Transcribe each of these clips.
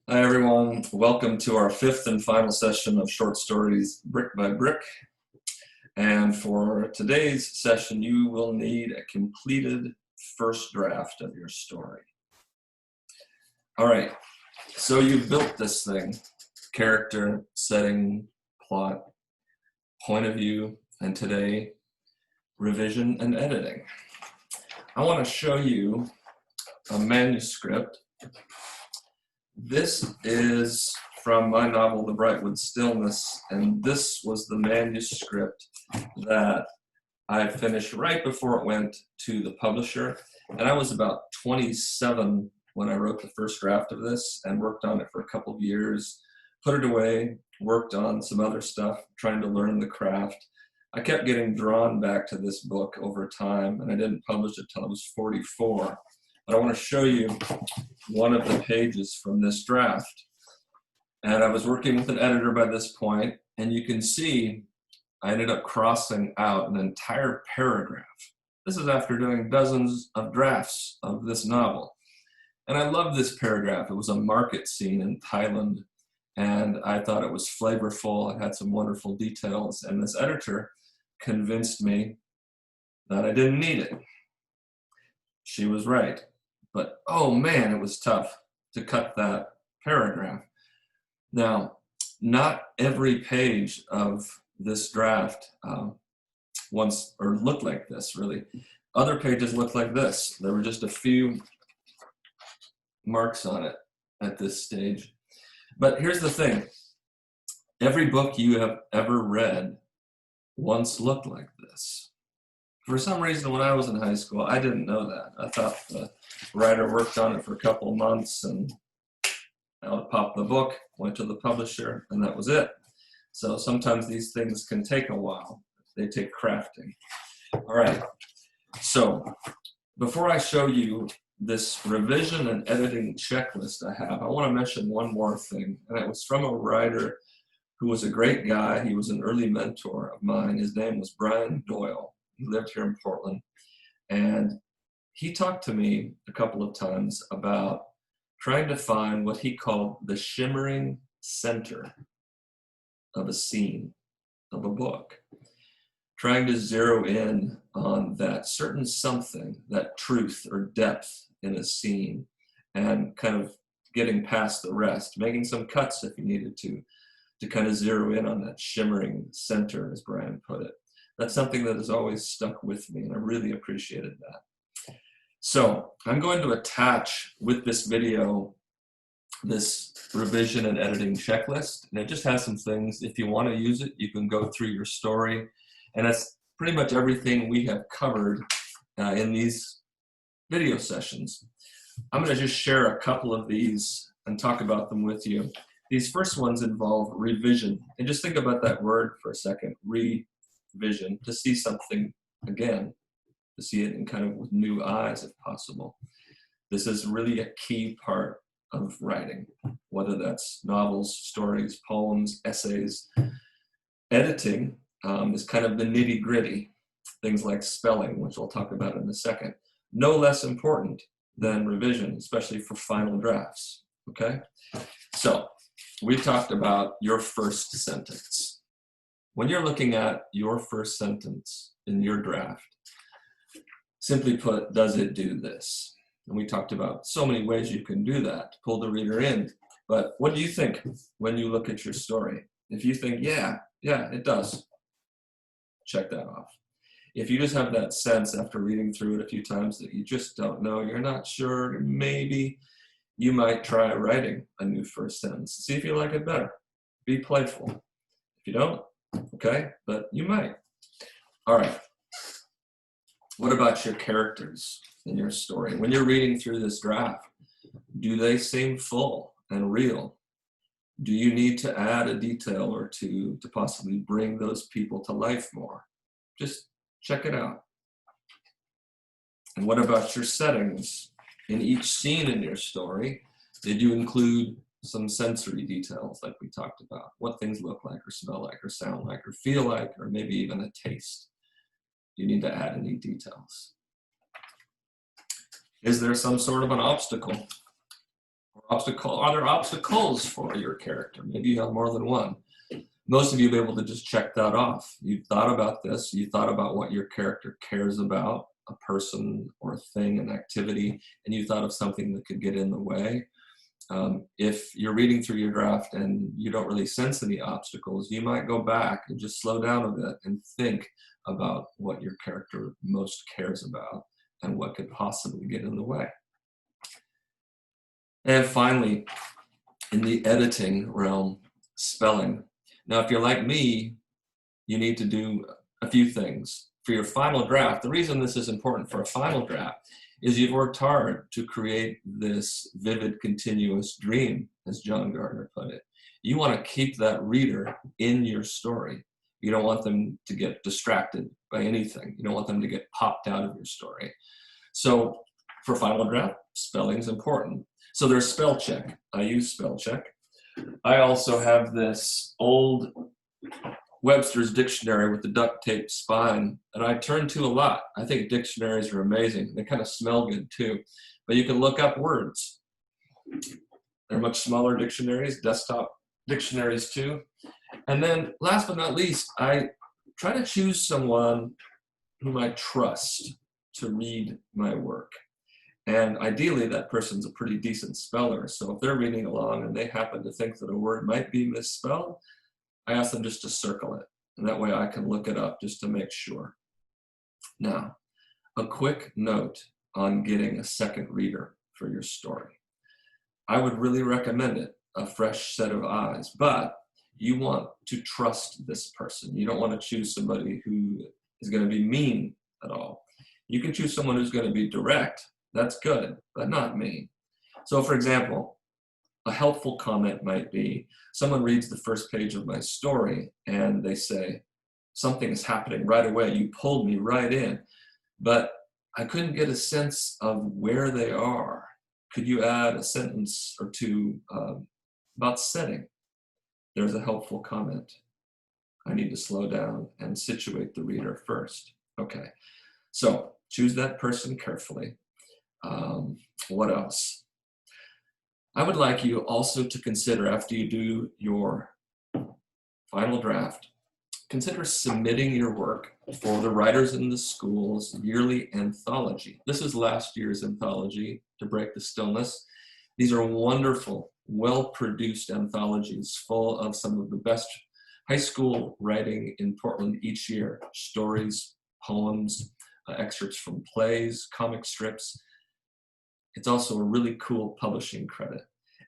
Hi everyone, welcome to our fifth and final session of short stories brick by brick. And for today's session, you will need a completed first draft of your story. All right, so you've built this thing: character, setting, plot, point of view, and today, revision and editing. I want to show you a manuscript. This is from my novel, The Brightwood Stillness, and this was the manuscript that I finished right before it went to the publisher. And I was about 27 when I wrote the first draft of this and worked on it for a couple of years, put it away, worked on some other stuff, trying to learn the craft. I kept getting drawn back to this book over time, and I didn't publish it till I was 44. But I want to show you one of the pages from this draft. And I was working with an editor by this point, and you can see I ended up crossing out an entire paragraph. This is after doing dozens of drafts of this novel. And I love this paragraph. It was a market scene in Thailand, and I thought it was flavorful. It had some wonderful details, and this editor convinced me that I didn't need it. She was right. But oh man, it was tough to cut that paragraph. Now, not every page of this draft looked like this, really. Other pages looked like this. There were just a few marks on it at this stage. But here's the thing. Every book you have ever read once looked like this. For some reason, when I was in high school, I didn't know that. I thought the writer worked on it for a couple of months and out popped the book, went to the publisher, and that was it. So sometimes these things can take a while. They take crafting. All right. So before I show you this revision and editing checklist I have, I want to mention one more thing. And it was from a writer who was a great guy. He was an early mentor of mine. His name was Brian Doyle. He lived here in Portland, and he talked to me a couple of times about trying to find what he called the shimmering center of a scene, of a book, trying to zero in on that certain something, that truth or depth in a scene, and kind of getting past the rest, making some cuts if you needed to kind of zero in on that shimmering center, as Brian put it. That's something that has always stuck with me, and I really appreciated that. So I'm going to attach with this video this revision and editing checklist, and it just has some things. If you want to use it, you can go through your story, and that's pretty much everything we have covered in these video sessions. I'm going to just share a couple of these and talk about them with you. These first ones involve revision, and just think about that word for a second, revision, to see something again, to see it in kind of with new eyes if possible. This is really a key part of writing, whether that's novels, stories, poems, essays. Editing is kind of the nitty-gritty, things like spelling, which we'll talk about in a second. No less important than revision, especially for final drafts, okay? So we talked about your first sentence. When you're looking at your first sentence in your draft, simply put, does it do this? And we talked about so many ways you can do that to pull the reader in. But what do you think when you look at your story? If you think, yeah, it does, check that off. If you just have that sense after reading through it a few times that you just don't know, you're not sure, maybe you might try writing a new first sentence. See if you like it better. Be playful. If you don't, okay, but you might. All right. What about your characters in your story? When you're reading through this draft, do they seem full and real? Do you need to add a detail or two to possibly bring those people to life more? Just check it out. And what about your settings? In each scene in your story, did you include some sensory details like we talked about? What things look like or smell like or sound like or feel like, or maybe even a taste? Do you need to add any details? Is there some sort of an obstacle Are there obstacles for your character? Maybe you have more than one. Most of you will be able to just check that off. You thought about this, you thought about what your character cares about, a person or a thing, an activity, and you thought of something that could get in the way. If you're reading through your draft and you don't really sense any obstacles, you might go back and just slow down a bit and think about what your character most cares about and what could possibly get in the way. And finally, in the editing realm, spelling. Now, if you're like me, you need to do a few things. For your final draft, the reason this is important for a final draft is you've worked hard to create this vivid, continuous dream, as John Gardner put it. You want to keep that reader in your story. You don't want them to get distracted by anything. You don't want them to get popped out of your story. So for final draft, spelling's important. So there's spell check. I use spell check. I also have this old Webster's dictionary with the duct tape spine that I turn to a lot. I think dictionaries are amazing. They kind of smell good too. But you can look up words. They're much smaller dictionaries, desktop dictionaries too. And then last but not least, I try to choose someone whom I trust to read my work. And ideally, that person's a pretty decent speller. So if they're reading along and they happen to think that a word might be misspelled, I ask them just to circle it. And that way I can look it up just to make sure. Now, a quick note on getting a second reader for your story. I would really recommend it, a fresh set of eyes, but you want to trust this person. You don't want to choose somebody who is going to be mean at all. You can choose someone who's going to be direct. That's good, but not mean. So for example, a helpful comment might be, someone reads the first page of my story and they say, something is happening right away. You pulled me right in, but I couldn't get a sense of where they are. Could you add a sentence or two about setting? There's a helpful comment. I need to slow down and situate the reader first. Okay, so choose that person carefully. What else? I would like you also to consider, after you do your final draft, consider submitting your work for the Writers in the School's yearly anthology. This is last year's anthology, To Break the Stillness. These are wonderful, well-produced anthologies full of some of the best high school writing in Portland each year. Stories, poems, excerpts from plays, comic strips. It's also a really cool publishing credit.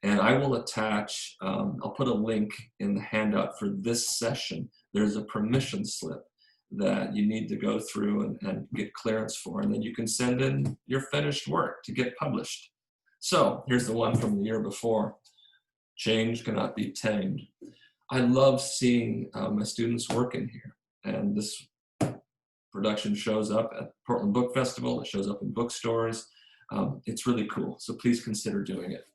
And I will attach, I'll put a link in the handout for this session. There's a permission slip that you need to go through and get clearance for, and then you can send in your finished work to get published. So here's the one from the year before. Change cannot be tamed. I love seeing my students work in here. And this production shows up at Portland Book Festival. It shows up in bookstores. It's really cool, so please consider doing it.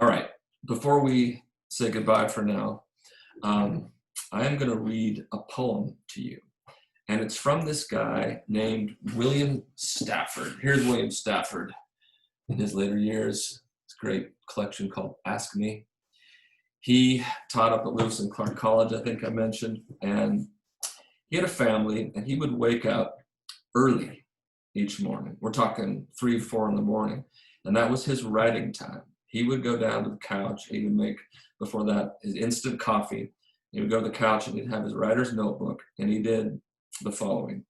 All right, before we say goodbye for now, I am going to read a poem to you. And it's from this guy named William Stafford. Here's William Stafford in his later years. It's a great collection called Ask Me. He taught up at Lewis and Clark College, I think I mentioned, and he had a family, and he would wake up early each morning. We're talking 3, 4 in the morning, and that was his writing time. He would go down to the couch. He would make, before that, his instant coffee. He would go to the couch and he'd have his writer's notebook, and he did the following.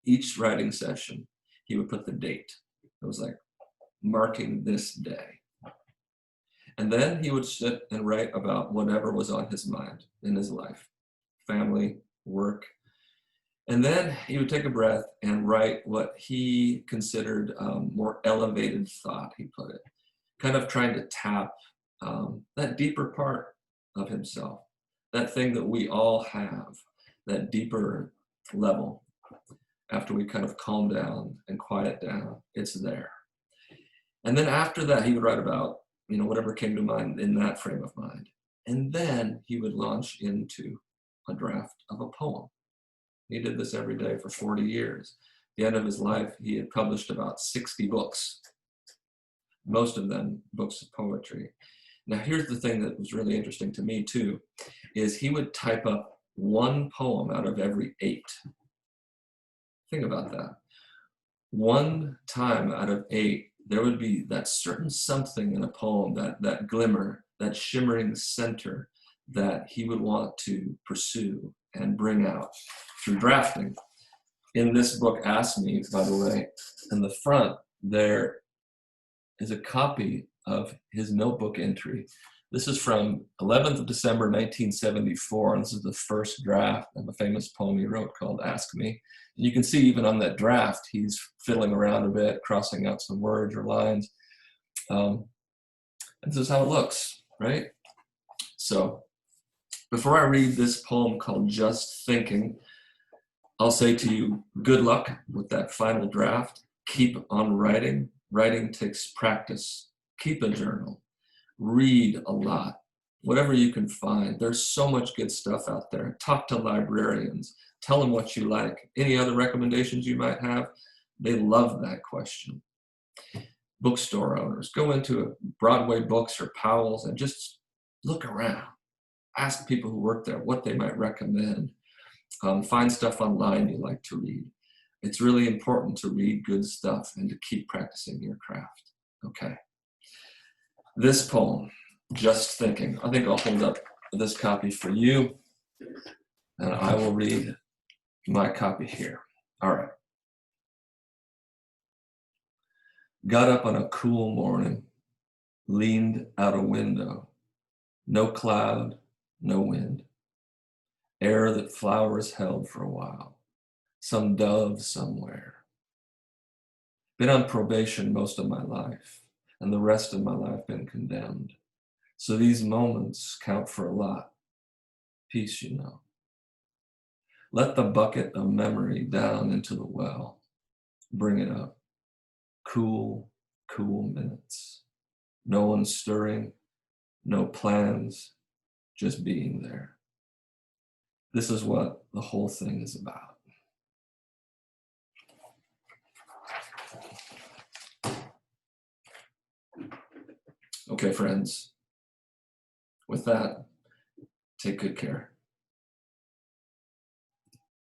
Each writing session, he would put the date. It was like marking this day. And then he would sit and write about whatever was on his mind in his life, family, work. And then he would take a breath and write what he considered more elevated thought, he put it, kind of trying to tap that deeper part of himself, that thing that we all have, that deeper level. After we kind of calm down and quiet down, it's there. And then after that, he would write about, whatever came to mind in that frame of mind. And then he would launch into a draft of a poem. He did this every day for 40 years. At the end of his life, he had published about 60 books. most of them books of poetry. Now, here's the thing that was really interesting to me too, is he would type up one poem out of every 8. Think about that. One time out of 8, there would be that certain something in a poem, that glimmer, that shimmering center that he would want to pursue and bring out through drafting. In this book, Ask Me, by the way, in the front, there is a copy of his notebook entry. This is from 11th of December, 1974, and this is the first draft of a famous poem he wrote called Ask Me. And you can see even on that draft, he's fiddling around a bit, crossing out some words or lines. And this is how it looks, right? So before I read this poem called Just Thinking, I'll say to you, good luck with that final draft. Keep on writing. Writing takes practice. Keep a journal. Read a lot. Whatever you can find. There's so much good stuff out there. Talk to librarians. Tell them what you like. Any other recommendations you might have? They love that question. Bookstore owners, go into Broadway Books or Powell's and just look around. Ask people who work there what they might recommend. Find stuff online you like to read. It's really important to read good stuff and to keep practicing your craft. Okay. This poem, Just Thinking. I think I'll hold up this copy for you, and I will read my copy here. All right. Got up on a cool morning, leaned out a window. No cloud, no wind. Air that flowers held for a while. Some dove somewhere. Been on probation most of my life, and the rest of my life been condemned. So these moments count for a lot. Peace, you know. Let the bucket of memory down into the well. Bring it up. Cool, cool minutes. No one stirring, no plans, just being there. This is what the whole thing is about. Okay, friends. With that, take good care.